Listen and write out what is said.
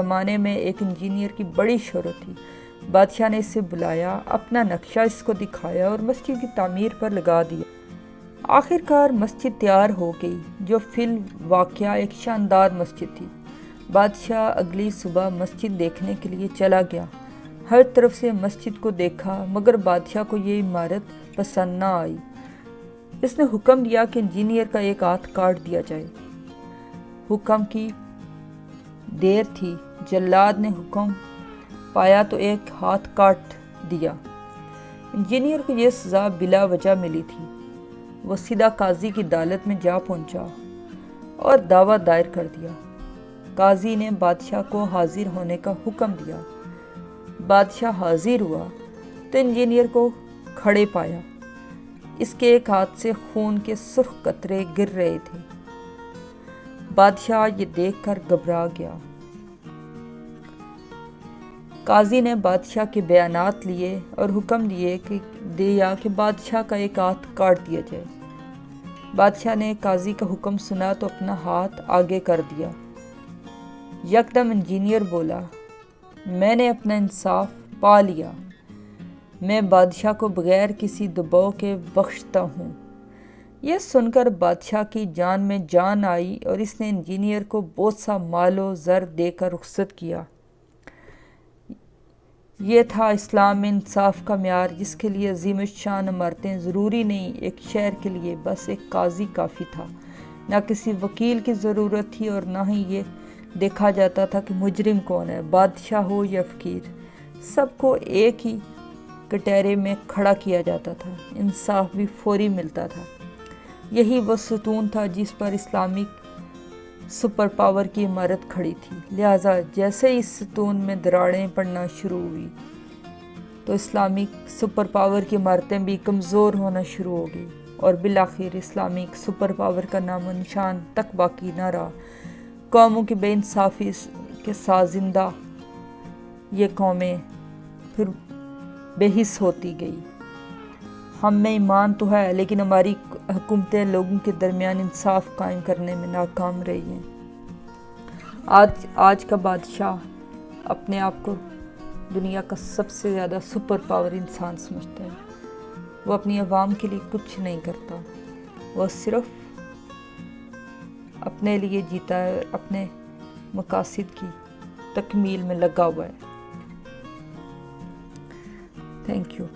زمانے میں ایک انجینئر کی بڑی شہرت تھی۔ بادشاہ نے اسے بلایا، اپنا نقشہ اس کو دکھایا اور مسجد کی تعمیر پر لگا دیا۔ آخر کار مسجد تیار ہو گئی، جو فی الواقعہ ایک شاندار مسجد تھی۔ بادشاہ اگلی صبح مسجد دیکھنے کے لیے چلا گیا۔ ہر طرف سے مسجد کو دیکھا، مگر بادشاہ کو یہ عمارت پسند نہ آئی۔ اس نے حکم دیا کہ انجینئر کا ایک ہاتھ کاٹ دیا جائے۔ حکم کی دیر تھی، جلاد نے حکم پایا تو ایک ہاتھ کاٹ دیا۔ انجینئر کو یہ سزا بلا وجہ ملی تھی۔ وہ سیدھا قاضی کی عدالت میں جا پہنچا اور دعویٰ دائر کر دیا۔ قاضی نے بادشاہ کو حاضر ہونے کا حکم دیا۔ بادشاہ حاضر ہوا تو انجینئر کو کھڑے پایا۔ اس کے ایک ہاتھ سے خون کے سرخ قطرے گر رہے تھے۔ بادشاہ یہ دیکھ کر گھبرا گیا۔ قاضی نے بادشاہ کے بیانات لیے اور حکم دیا کہ بادشاہ کا ایک ہاتھ کاٹ دیا جائے۔ بادشاہ نے قاضی کا حکم سنا تو اپنا ہاتھ آگے کر دیا۔ یکدم انجینئر بولا، میں نے اپنا انصاف پا لیا، میں بادشاہ کو بغیر کسی دباؤ کے بخشتا ہوں۔ یہ سن کر بادشاہ کی جان میں جان آئی اور اس نے انجینئر کو بہت سا مال و زر دے کر رخصت کیا۔ یہ تھا اسلام میں انصاف کا معیار، جس کے لیے عظیم الشان عمارتیں ضروری نہیں، ایک شہر کے لیے بس ایک قاضی کافی تھا۔ نہ کسی وکیل کی ضرورت تھی اور نہ ہی یہ دیکھا جاتا تھا کہ مجرم کون ہے، بادشاہ ہو یا فقیر، سب کو ایک ہی کٹہرے میں کھڑا کیا جاتا تھا، انصاف بھی فوری ملتا تھا۔ یہی وہ ستون تھا جس پر اسلامک سپر پاور کی عمارت کھڑی تھی۔ لہٰذا جیسے اس ستون میں دراڑیں پڑنا شروع ہوئی تو اسلامک سپر پاور کی عمارتیں بھی کمزور ہونا شروع ہو گئی اور بالآخر اسلامک سپر پاور کا نام و نشان تک باقی نہ رہا۔ قوموں کی بے انصافی کے ساتھ زندہ یہ قومیں پھر بے حس ہوتی گئی۔ ہم میں ایمان تو ہے، لیکن ہماری حکومتیں لوگوں کے درمیان انصاف قائم کرنے میں ناکام رہی ہیں۔ آج کا بادشاہ اپنے آپ کو دنیا کا سب سے زیادہ سپر پاور انسان سمجھتا ہے۔ وہ اپنی عوام کے لیے کچھ نہیں کرتا، وہ صرف اپنے لیے جیتا ہے اور اپنے مقاصد کی تکمیل میں لگا ہوا ہے۔ Thank you.